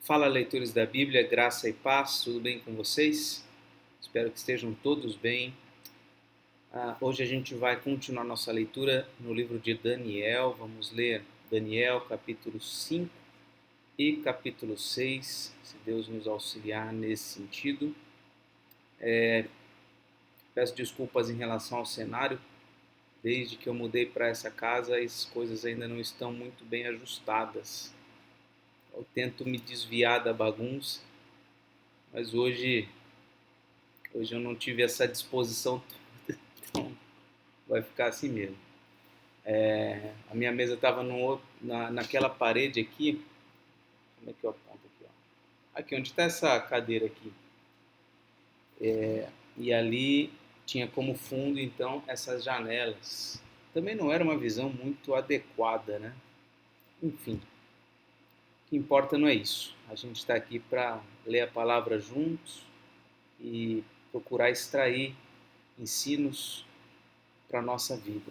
Fala, leitores da Bíblia, graça e paz, tudo bem com vocês? Espero que estejam todos bem. Hoje a gente vai continuar nossa leitura no livro de Daniel. Vamos ler Daniel capítulo 5 e capítulo 6, se Deus nos auxiliar nesse sentido. Peço desculpas em relação ao cenário. Desde que eu mudei para essa casa, as coisas ainda não estão muito bem ajustadas. Eu tento me desviar da bagunça, mas hoje eu não tive essa disposição toda, então vai ficar assim mesmo. A minha mesa estava naquela parede aqui, como é que eu aponto aqui? Ó? Aqui, onde está essa cadeira aqui. E ali tinha como fundo, então, essas janelas. Também não era uma visão muito adequada, né? Enfim, o que importa não é isso. A gente está aqui para ler a palavra juntos e procurar extrair ensinos para a nossa vida.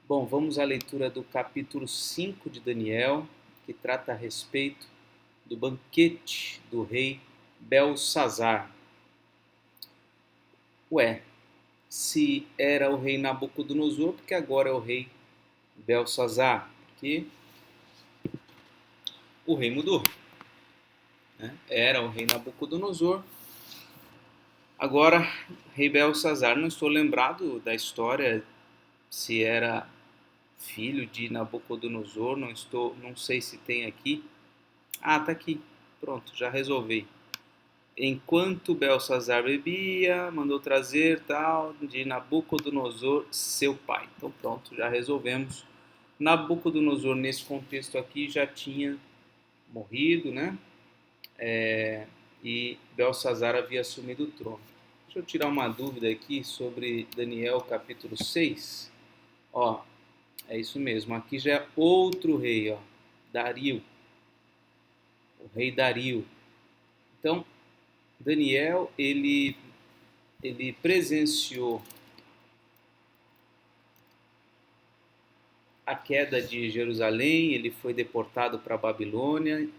Bom, vamos à leitura do capítulo 5 de Daniel, que trata a respeito do banquete do rei Belsazar. Se era o rei Nabucodonosor, porque agora é o rei Belsazar, porque o rei mudou, né? Era o rei Nabucodonosor, agora rei Belsazar. Não estou lembrado da história se era filho de Nabucodonosor, não sei se tem aqui. Tá aqui, pronto, já resolvi. Enquanto Belsazar bebia, mandou trazer tal de Nabucodonosor, seu pai. Então pronto, já resolvemos. Nabucodonosor, nesse contexto aqui, já tinha morrido, né? E Belsazar havia assumido o trono. Deixa eu tirar uma dúvida aqui sobre Daniel capítulo 6. Ó, é isso mesmo, aqui já é outro rei, ó, Dario, o rei Dario. Então, Daniel, ele presenciou a queda de Jerusalém, ele foi deportado para a Babilônia,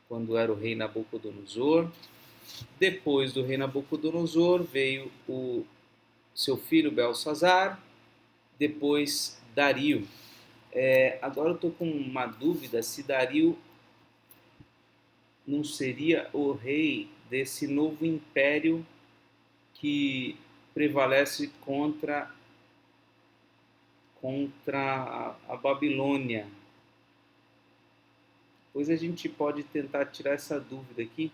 quando era o rei Nabucodonosor. Depois do rei Nabucodonosor veio o seu filho Belsazar, depois Dario. Agora eu estou com uma dúvida se Dario não seria o rei desse novo império que prevalece contra a Babilônia. Pois a gente pode tentar tirar essa dúvida aqui.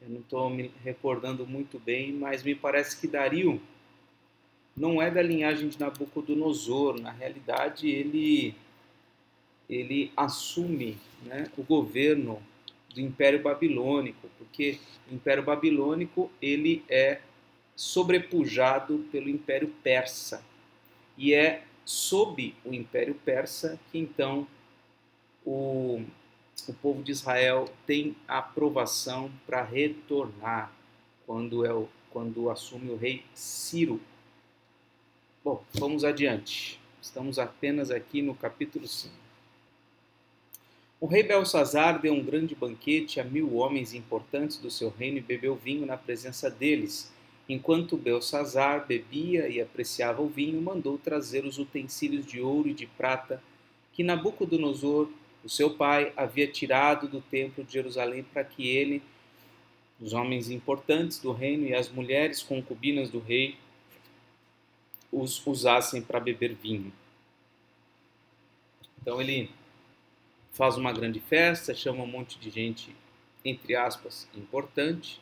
Eu não estou me recordando muito bem, mas me parece que Dario não é da linhagem de Nabucodonosor. Na realidade, ele assume, né, o governo do Império Babilônico, porque o Império Babilônico ele é sobrepujado pelo Império Persa. E é sob o Império Persa que então o povo de Israel tem aprovação para retornar quando assume o rei Ciro. Bom, vamos adiante. Estamos apenas aqui no capítulo 5. O rei Belsazar deu um grande banquete a 1000 homens importantes do seu reino e bebeu vinho na presença deles. Enquanto Belsazar bebia e apreciava o vinho, mandou trazer os utensílios de ouro e de prata que Nabucodonosor, o seu pai, havia tirado do templo de Jerusalém para que ele, os homens importantes do reino e as mulheres concubinas do rei os usassem para beber vinho. Então ele faz uma grande festa, chama um monte de gente, entre aspas, importante,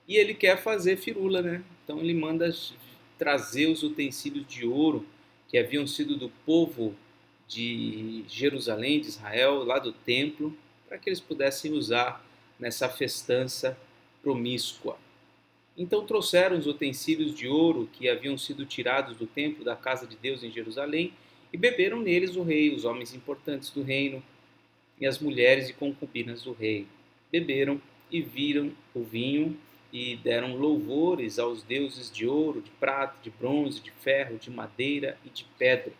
e ele quer fazer firula, né? Então ele manda trazer os utensílios de ouro que haviam sido do povo de Jerusalém, de Israel, lá do templo, para que eles pudessem usar nessa festança promíscua. Então trouxeram os utensílios de ouro que haviam sido tirados do templo da casa de Deus em Jerusalém e beberam neles o rei, os homens importantes do reino e as mulheres e concubinas do rei. Beberam e viram o vinho e deram louvores aos deuses de ouro, de prata, de bronze, de ferro, de madeira e de pedra.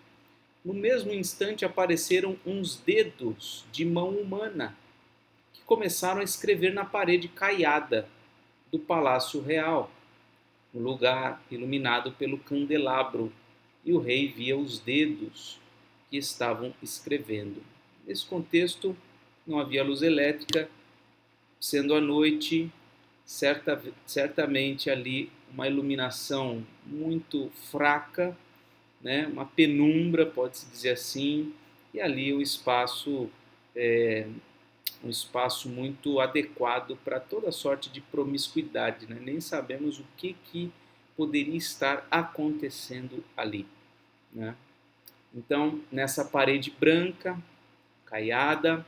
no mesmo instante apareceram uns dedos de mão humana que começaram a escrever na parede caiada do Palácio Real, no lugar iluminado pelo candelabro, e o rei via os dedos que estavam escrevendo. Nesse contexto, não havia luz elétrica, sendo a noite, certamente ali uma iluminação muito fraca, né? Uma penumbra, pode-se dizer assim, e ali um espaço muito adequado para toda sorte de promiscuidade, né? Nem sabemos o que poderia estar acontecendo ali, né? Então, nessa parede branca, caiada,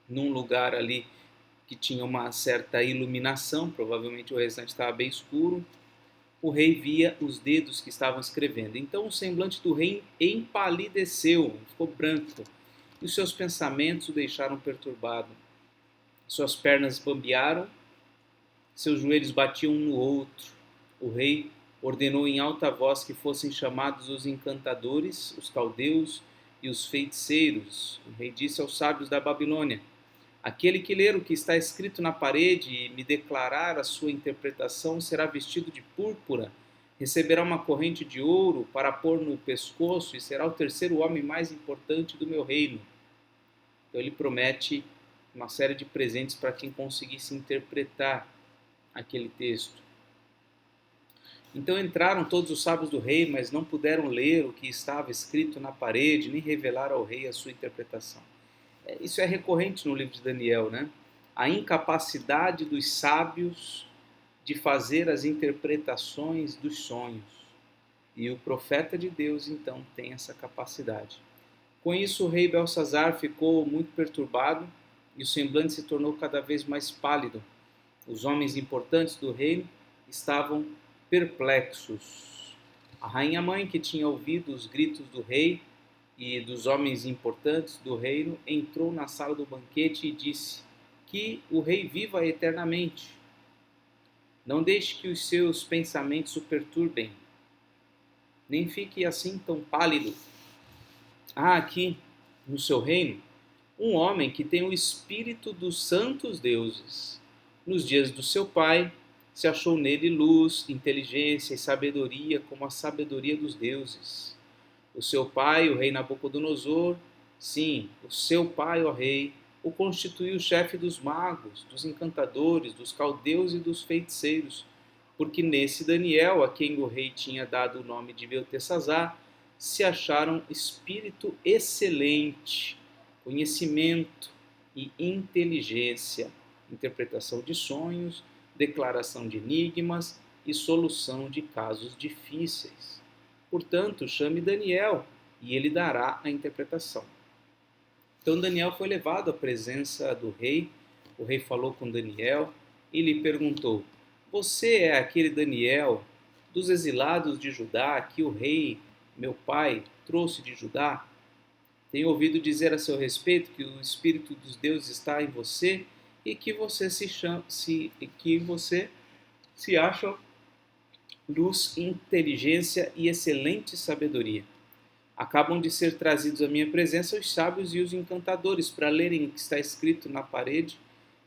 num lugar ali que tinha uma certa iluminação, provavelmente o restante estava bem escuro, o rei via os dedos que estavam escrevendo. Então o semblante do rei empalideceu, ficou branco, e os seus pensamentos o deixaram perturbado. Suas pernas bambearam, seus joelhos batiam um no outro. O rei ordenou em alta voz que fossem chamados os encantadores, os caldeus e os feiticeiros. O rei disse aos sábios da Babilônia: aquele que ler o que está escrito na parede e me declarar a sua interpretação será vestido de púrpura, receberá uma corrente de ouro para pôr no pescoço e será o terceiro homem mais importante do meu reino. Então ele promete uma série de presentes para quem conseguisse interpretar aquele texto. Então entraram todos os sábios do rei, mas não puderam ler o que estava escrito na parede, nem revelar ao rei a sua interpretação. Isso é recorrente no livro de Daniel, né? A incapacidade dos sábios de fazer as interpretações dos sonhos. E o profeta de Deus, então, tem essa capacidade. Com isso, o rei Belsazar ficou muito perturbado e o semblante se tornou cada vez mais pálido. Os homens importantes do reino estavam perplexos. A rainha-mãe, que tinha ouvido os gritos do rei e dos homens importantes do reino, entrou na sala do banquete e disse: que o rei viva eternamente. Não deixe que os seus pensamentos o perturbem, nem fique assim tão pálido. Há aqui, no seu reino, um homem que tem o espírito dos santos deuses. Nos dias do seu pai, se achou nele luz, inteligência e sabedoria, como a sabedoria dos deuses. O seu pai, o rei Nabucodonosor, sim, o seu pai, ó rei, o constituiu chefe dos magos, dos encantadores, dos caldeus e dos feiticeiros, porque nesse Daniel, a quem o rei tinha dado o nome de Beltesazar, se acharam espírito excelente, conhecimento e inteligência, interpretação de sonhos, declaração de enigmas e solução de casos difíceis. Portanto, chame Daniel e ele dará a interpretação. Então Daniel foi levado à presença do rei. O rei falou com Daniel e lhe perguntou: você é aquele Daniel dos exilados de Judá que o rei, meu pai, trouxe de Judá? Tenho ouvido dizer a seu respeito que o Espírito dos deuses está em você e que você se acha luz, inteligência e excelente sabedoria. Acabam de ser trazidos à minha presença os sábios e os encantadores para lerem o que está escrito na parede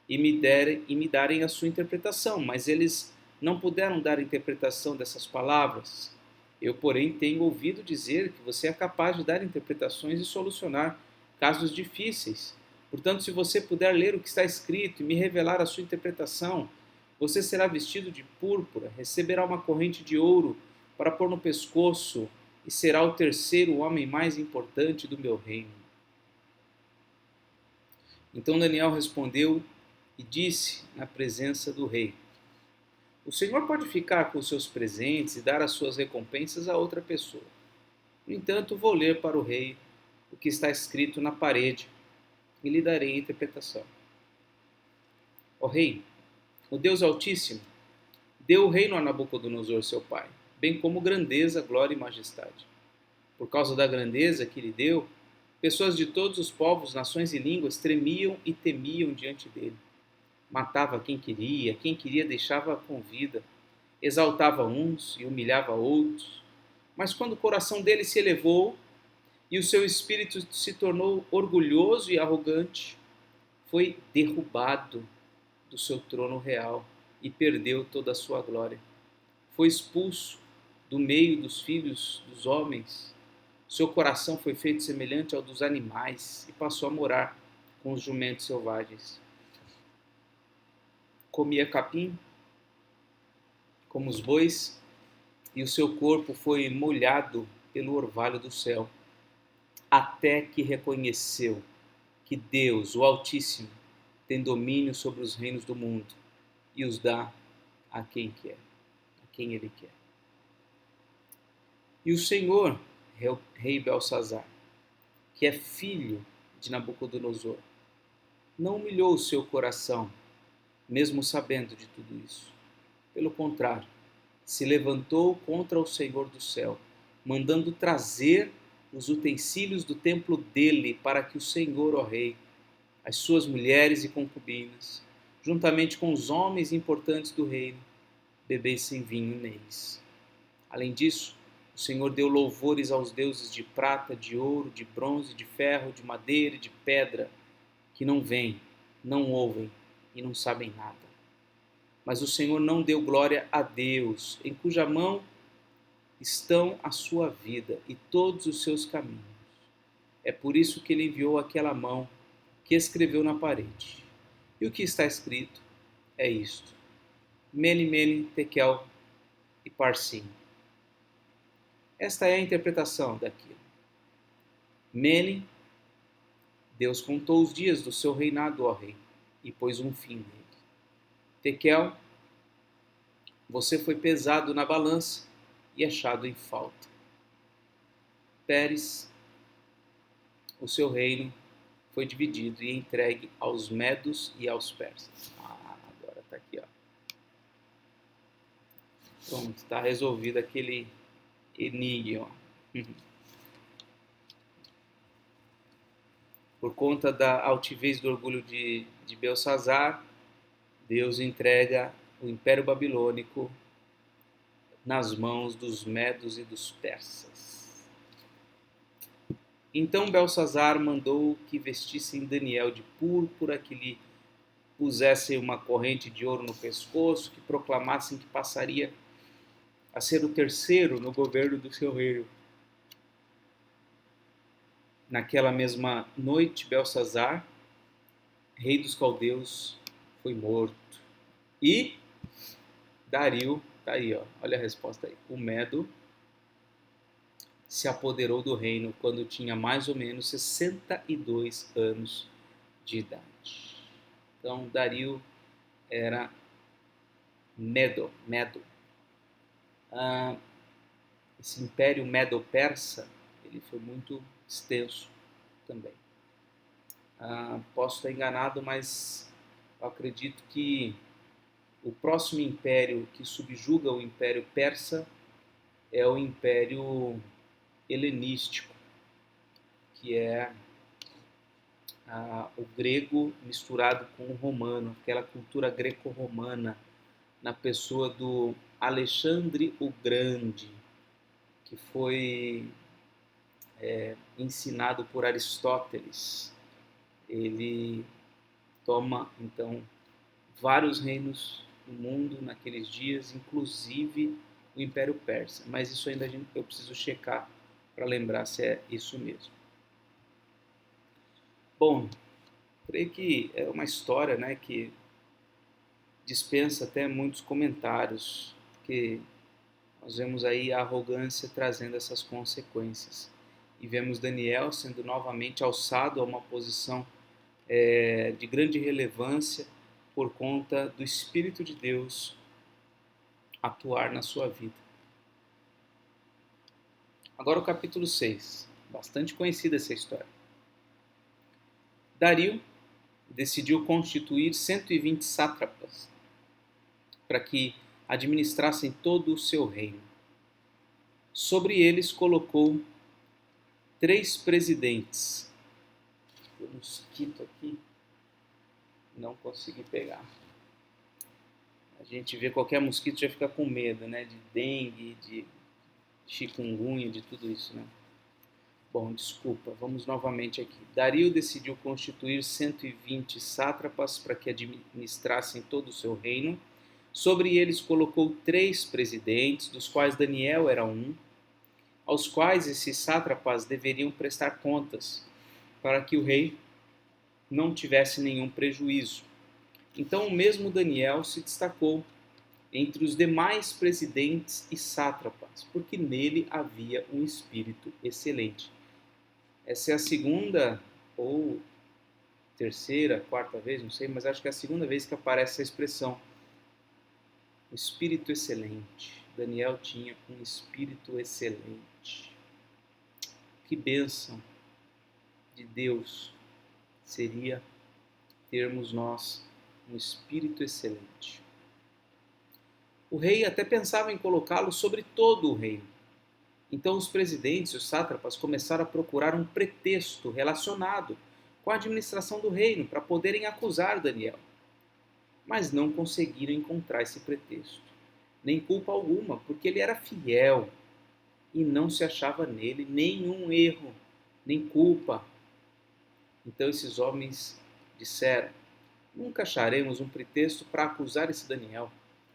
e me darem a sua interpretação, mas eles não puderam dar a interpretação dessas palavras. Eu, porém, tenho ouvido dizer que você é capaz de dar interpretações e solucionar casos difíceis. Portanto, se você puder ler o que está escrito e me revelar a sua interpretação, você será vestido de púrpura, receberá uma corrente de ouro para pôr no pescoço e será o terceiro homem mais importante do meu reino. Então Daniel respondeu e disse na presença do rei: o Senhor pode ficar com os seus presentes e dar as suas recompensas a outra pessoa. No entanto, vou ler para o rei o que está escrito na parede e lhe darei a interpretação. Ó rei, o Deus Altíssimo deu o reino a Nabucodonosor, seu pai, bem como grandeza, glória e majestade. Por causa da grandeza que lhe deu, pessoas de todos os povos, nações e línguas tremiam e temiam diante dele. Matava quem queria deixava com vida, exaltava uns e humilhava outros. Mas quando o coração dele se elevou, e o seu espírito se tornou orgulhoso e arrogante, foi derrubado do seu trono real e perdeu toda a sua glória. Foi expulso do meio dos filhos dos homens. Seu coração foi feito semelhante ao dos animais e passou a morar com os jumentos selvagens. Comia capim, como os bois, e o seu corpo foi molhado pelo orvalho do céu, até que reconheceu que Deus, o Altíssimo, tem domínio sobre os reinos do mundo e os dá a quem quer, a quem ele quer. E o Senhor, rei Belsazar, que é filho de Nabucodonosor, não humilhou o seu coração, mesmo sabendo de tudo isso. Pelo contrário, se levantou contra o Senhor do céu, mandando trazer os utensílios do templo dele para que o Senhor, ó rei, as suas mulheres e concubinas, juntamente com os homens importantes do reino, bebessem vinho neles. Além disso, o Senhor deu louvores aos deuses de prata, de ouro, de bronze, de ferro, de madeira e de pedra, que não veem, não ouvem e não sabem nada. Mas o Senhor não deu glória a Deus, em cuja mão estão a sua vida e todos os seus caminhos. É por isso que ele enviou aquela mão que escreveu na parede. E o que está escrito é isto: Mene, Mene, Tekel e Parsim. Esta é a interpretação daquilo. Mene, Deus contou os dias do seu reinado, ó rei, e pôs um fim nele. Tekel, você foi pesado na balança e achado em falta. Pérez, o seu reino foi dividido e entregue aos medos e aos persas. Agora está aqui, ó. Pronto, está resolvido aquele enigma. Por conta da altivez do orgulho de Belsazar, Deus entrega o Império Babilônico nas mãos dos medos e dos persas. Então Belsazar mandou que vestissem Daniel de púrpura, que lhe pusessem uma corrente de ouro no pescoço, que proclamassem que passaria a ser o terceiro no governo do seu reino. Naquela mesma noite, Belsazar, rei dos caldeus, foi morto. E Dario, tá aí, ó, olha a resposta aí. O Medo se apoderou do reino quando tinha mais ou menos 62 anos de idade. Então, Dario era Medo. Esse império medo-persa, ele foi muito extenso também. Posso estar enganado, mas eu acredito que o próximo império que subjuga o Império Persa é o Império Helenístico, que é o grego misturado com o romano, aquela cultura greco-romana, na pessoa do Alexandre o Grande, que foi ensinado por Aristóteles. Ele toma, então, vários reinos no mundo naqueles dias, inclusive o Império Persa. Mas isso ainda eu preciso checar para lembrar se é isso mesmo. Bom, creio que é uma história, né, que dispensa até muitos comentários, porque nós vemos aí a arrogância trazendo essas consequências. E vemos Daniel sendo novamente alçado a uma posição de grande relevância por conta do Espírito de Deus atuar na sua vida. Agora o capítulo 6. Bastante conhecida essa história. Dario decidiu constituir 120 sátrapas para que administrassem todo o seu reino. Sobre eles colocou 3 presidentes. O mosquito aqui, não consegui pegar. A gente vê qualquer mosquito já fica com medo, né? De dengue, de chikungunya, de tudo isso, né? Bom, desculpa, vamos novamente aqui. Dario decidiu constituir 120 sátrapas para que administrassem todo o seu reino. Sobre eles colocou 3 presidentes, dos quais Daniel era um, aos quais esses sátrapas deveriam prestar contas, para que o rei não tivesse nenhum prejuízo. Então o mesmo Daniel se destacou entre os demais presidentes e sátrapas, porque nele havia um espírito excelente. Essa é a segunda ou terceira, quarta vez, não sei, mas acho que é a segunda vez que aparece essa expressão. O espírito excelente. Daniel tinha um espírito excelente. Que bênção de Deus seria termos nós um espírito excelente. O rei até pensava em colocá-lo sobre todo o reino. Então os presidentes e os sátrapas começaram a procurar um pretexto relacionado com a administração do reino para poderem acusar Daniel. Mas não conseguiram encontrar esse pretexto, nem culpa alguma, porque ele era fiel e não se achava nele nenhum erro, nem culpa. Então esses homens disseram: nunca acharemos um pretexto para acusar esse Daniel,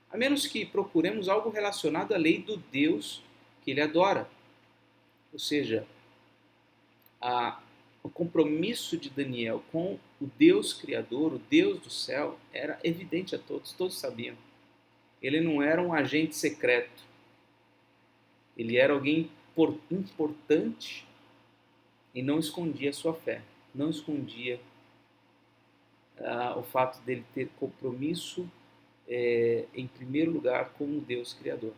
a menos que procuremos algo relacionado à lei do Deus que ele adora. Ou seja, o compromisso de Daniel com o Deus Criador, o Deus do céu, era evidente a todos, todos sabiam. Ele não era um agente secreto, ele era alguém importante e não escondia a sua fé, não escondia o fato dele ter compromisso em primeiro lugar com o Deus Criador.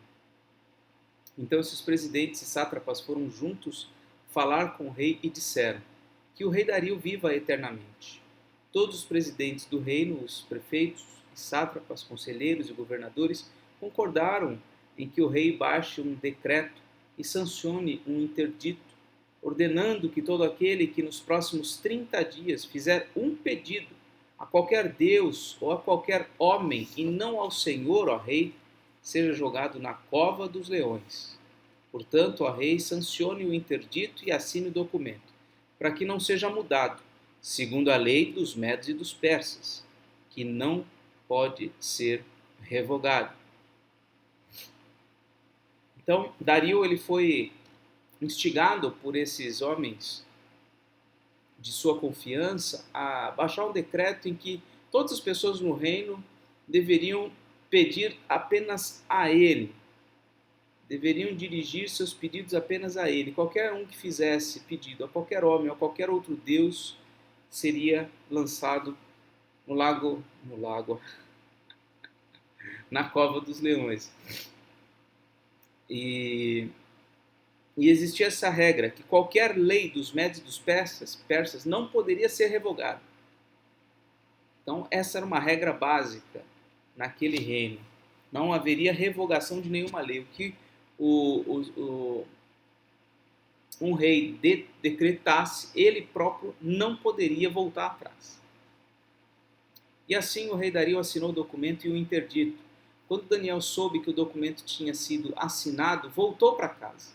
Então esses presidentes e sátrapas foram juntos falar com o rei e disseram que o rei Dario viva eternamente. Todos os presidentes do reino, os prefeitos, sátrapas, conselheiros e governadores concordaram em que o rei baixe um decreto e sancione um interdito, ordenando que todo aquele que nos próximos 30 dias fizer um pedido a qualquer deus ou a qualquer homem e não ao Senhor, ó rei, seja jogado na cova dos leões. Portanto, ó rei, sancione o interdito e assine o documento, para que não seja mudado, segundo a lei dos medos e dos persas, que não pode ser revogado. Então, Dario ele foi instigado por esses homens de sua confiança a baixar um decreto em que todas as pessoas no reino deveriam pedir apenas a ele, deveriam dirigir seus pedidos apenas a ele. Qualquer um que fizesse pedido a qualquer homem ou a qualquer outro deus seria lançado na cova dos leões. E existia essa regra, que qualquer lei dos medos e dos persas não poderia ser revogada. Então essa era uma regra básica naquele reino. Não haveria revogação de nenhuma lei. O que um rei decretasse, ele próprio não poderia voltar atrás. E assim o rei Dario assinou o documento e o interdito. Quando Daniel soube que o documento tinha sido assinado, voltou para casa.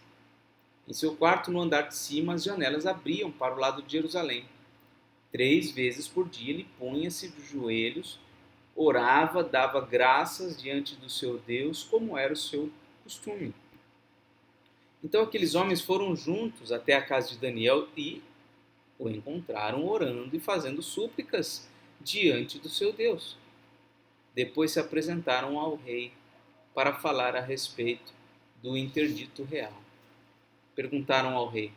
Em seu quarto, no andar de cima, as janelas abriam para o lado de Jerusalém. 3 vezes por dia ele punha-se de joelhos, orava, dava graças diante do seu Deus, como era o seu costume. Então aqueles homens foram juntos até a casa de Daniel e o encontraram orando e fazendo súplicas diante do seu Deus. Depois se apresentaram ao rei para falar a respeito do interdito real. Perguntaram ao rei: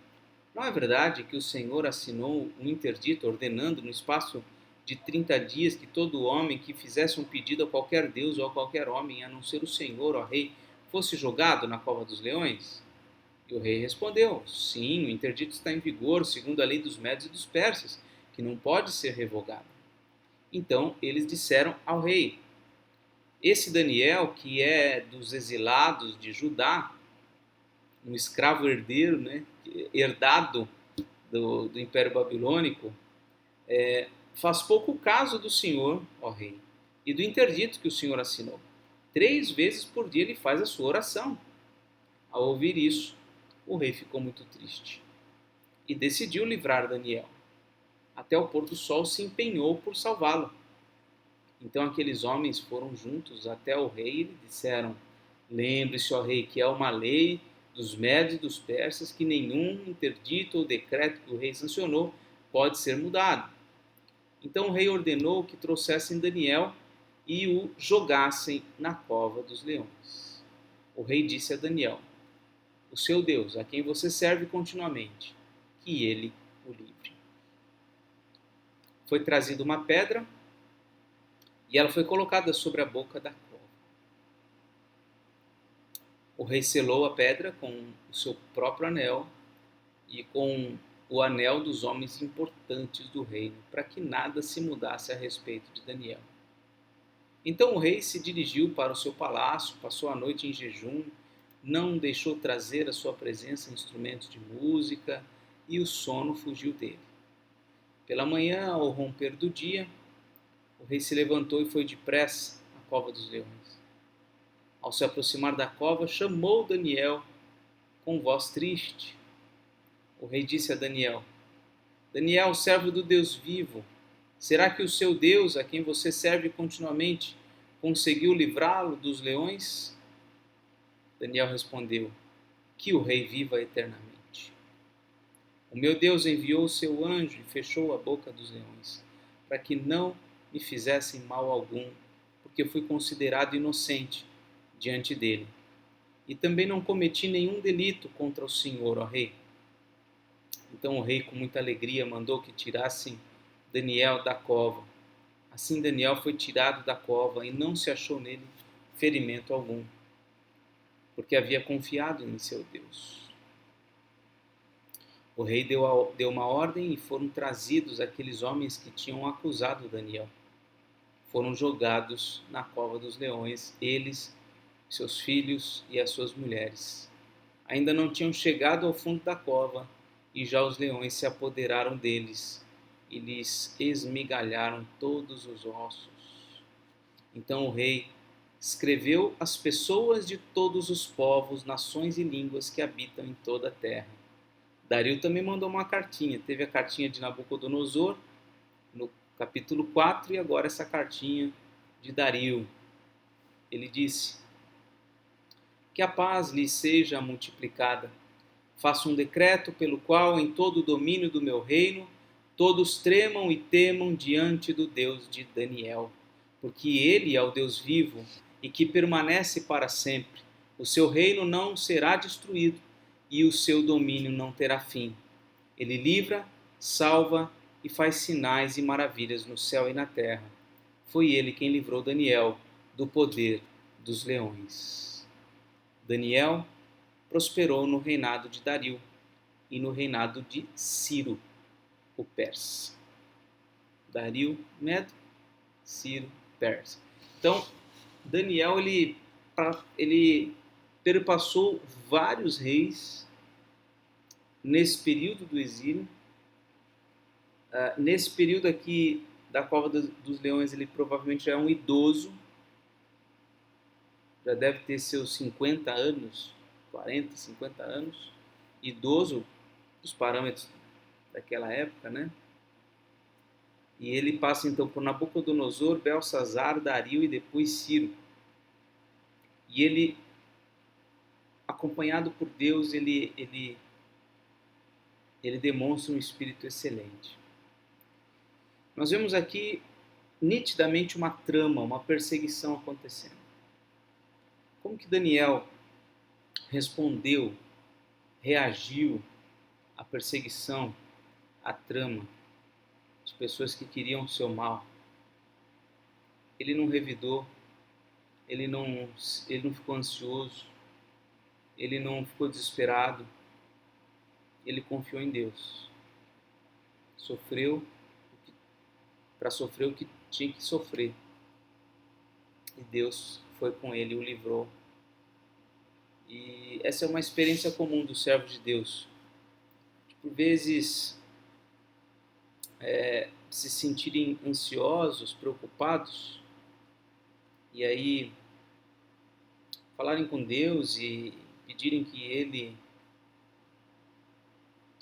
não é verdade que o Senhor assinou um interdito ordenando no espaço de 30 dias que todo homem que fizesse um pedido a qualquer deus ou a qualquer homem, a não ser o Senhor, ó rei, fosse jogado na cova dos leões? E o rei respondeu: sim, o interdito está em vigor segundo a lei dos medos e dos persas, que não pode ser revogado. Então eles disseram ao rei: esse Daniel, que é dos exilados de Judá, um escravo herdeiro, né, herdado do Império Babilônico, faz pouco caso do Senhor, ó rei, e do interdito que o Senhor assinou. 3 vezes por dia ele faz a sua oração. Ao ouvir isso, o rei ficou muito triste. e decidiu livrar Daniel. Até o pôr do sol se empenhou por salvá-lo. Então aqueles homens foram juntos até o rei e lhe disseram: lembre-se, ó rei, que é uma lei dos medos e dos persas que nenhum interdito ou decreto que o rei sancionou pode ser mudado. Então o rei ordenou que trouxessem Daniel e o jogassem na cova dos leões. O rei disse a Daniel: o seu Deus, a quem você serve continuamente, que ele o livre. Foi trazida uma pedra e ela foi colocada sobre a boca da cova. O rei selou a pedra com o seu próprio anel e com o anel dos homens importantes do reino, para que nada se mudasse a respeito de Daniel. Então o rei se dirigiu para o seu palácio, passou a noite em jejum, não deixou trazer à sua presença instrumentos de música, e o sono fugiu dele. Pela manhã, ao romper do dia, o rei se levantou e foi depressa à cova dos leões. Ao se aproximar da cova, chamou Daniel com voz triste. O rei disse a Daniel: Daniel, servo do Deus vivo, será que o seu Deus, a quem você serve continuamente, conseguiu livrá-lo dos leões? Daniel respondeu: que o rei viva eternamente. O meu Deus enviou o seu anjo e fechou a boca dos leões, para que não me fizessem mal algum, porque fui considerado inocente diante dele. E também não cometi nenhum delito contra o Senhor, ó rei. Então o rei, com muita alegria, mandou que tirassem Daniel da cova. Assim Daniel foi tirado da cova e não se achou nele ferimento algum, porque havia confiado em seu Deus. O rei deu uma ordem e foram trazidos aqueles homens que tinham acusado Daniel. Foram jogados na cova dos leões, eles, seus filhos e as suas mulheres. Ainda não tinham chegado ao fundo da cova e já os leões se apoderaram deles e lhes esmigalharam todos os ossos. Então o rei escreveu às pessoas de todos os povos, nações e línguas que habitam em toda a terra. Dario também mandou uma cartinha. Teve a cartinha de Nabucodonosor, no capítulo 4, e agora essa cartinha de Dario. Ele disse: que a paz lhe seja multiplicada. Faço um decreto pelo qual, em todo o domínio do meu reino, todos tremam e temam diante do Deus de Daniel, porque ele é o Deus vivo e que permanece para sempre. O seu reino não será destruído e o seu domínio não terá fim. Ele livra, salva e faz sinais e maravilhas no céu e na terra. Foi ele quem livrou Daniel do poder dos leões. Daniel prosperou no reinado de Dario e no reinado de Ciro, o persa. Dario, Medo, Ciro, persa. Então, Daniel ele perpassou vários reis nesse período do exílio. Nesse período aqui da cova dos leões, ele provavelmente já é um idoso, já deve ter seus 50 anos, 40, 50 anos, idoso, os parâmetros daquela época, né? E ele passa então por Nabucodonosor, Belsazar, Dario e depois Ciro. E ele, acompanhado por Deus, ele demonstra um espírito excelente. Nós vemos aqui nitidamente uma trama, uma perseguição acontecendo. Como que Daniel respondeu, reagiu à perseguição, à trama de pessoas que queriam o seu mal? Ele não revidou, ele não ficou ansioso, ele não ficou desesperado, ele confiou em Deus. Sofreu para sofrer o que tinha que sofrer. E Deus foi com ele e o livrou. E essa é uma experiência comum dos servos de Deus. Por vezes, se sentirem ansiosos, preocupados, e aí falarem com Deus e pedirem que Ele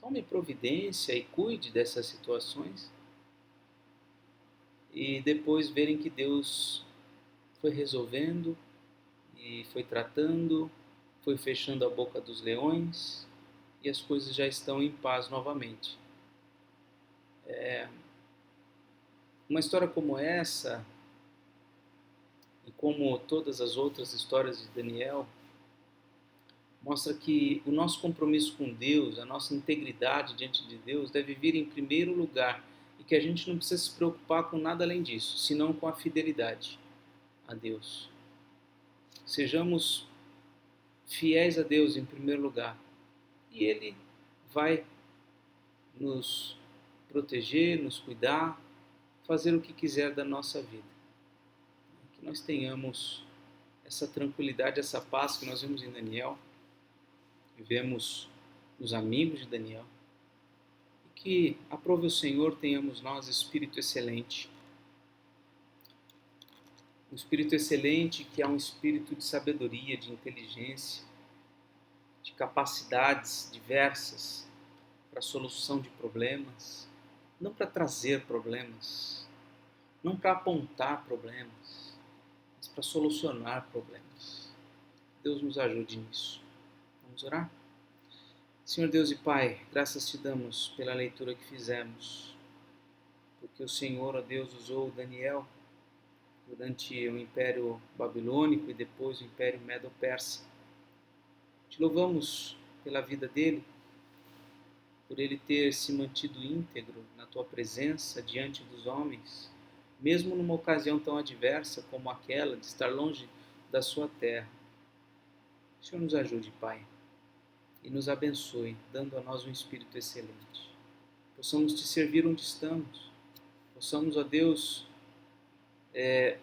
tome providência e cuide dessas situações e depois verem que Deus foi resolvendo e foi tratando, foi fechando a boca dos leões e as coisas já estão em paz novamente. Uma história como essa, e como todas as outras histórias de Daniel, mostra que o nosso compromisso com Deus, a nossa integridade diante de Deus deve vir em primeiro lugar e que a gente não precisa se preocupar com nada além disso, senão com a fidelidade a Deus. Sejamos fiéis a Deus em primeiro lugar e Ele vai nos proteger, nos cuidar, fazer o que quiser da nossa vida. Que nós tenhamos essa tranquilidade, essa paz que nós vemos em Daniel, que vemos nos amigos de Daniel, e que aprove o Senhor tenhamos nós espírito excelente. Um espírito excelente que é um espírito de sabedoria, de inteligência, de capacidades diversas para a solução de problemas, não para trazer problemas, não para apontar problemas, mas para solucionar problemas. Deus nos ajude nisso. Vamos orar? Senhor Deus e Pai, graças te damos pela leitura que fizemos, porque o Senhor, ó Deus, usou Daniel durante o Império Babilônico e depois o Império Medo-Persa. Te louvamos pela vida dele, por ele ter se mantido íntegro na tua presença diante dos homens, mesmo numa ocasião tão adversa como aquela de estar longe da sua terra. O Senhor nos ajude, Pai, e nos abençoe, dando a nós um espírito excelente. Possamos te servir onde estamos, possamos, ó Deus,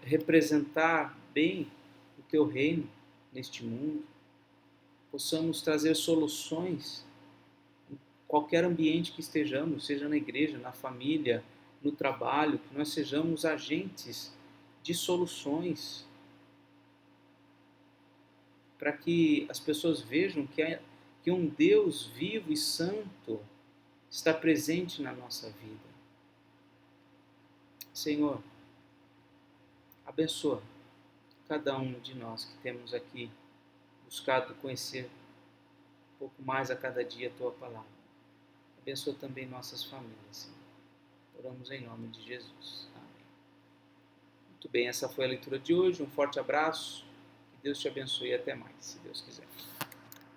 representar bem o teu reino neste mundo, possamos trazer soluções em qualquer ambiente que estejamos, seja na igreja, na família, no trabalho, que nós sejamos agentes de soluções para que as pessoas vejam que um Deus vivo e santo está presente na nossa vida. Senhor, abençoa cada um de nós que temos aqui buscado conhecer um pouco mais a cada dia a Tua Palavra. Abençoa também nossas famílias, Senhor. Oramos em nome de Jesus. Amém. Muito bem, essa foi a leitura de hoje. Um forte abraço. Que Deus te abençoe e até mais, se Deus quiser.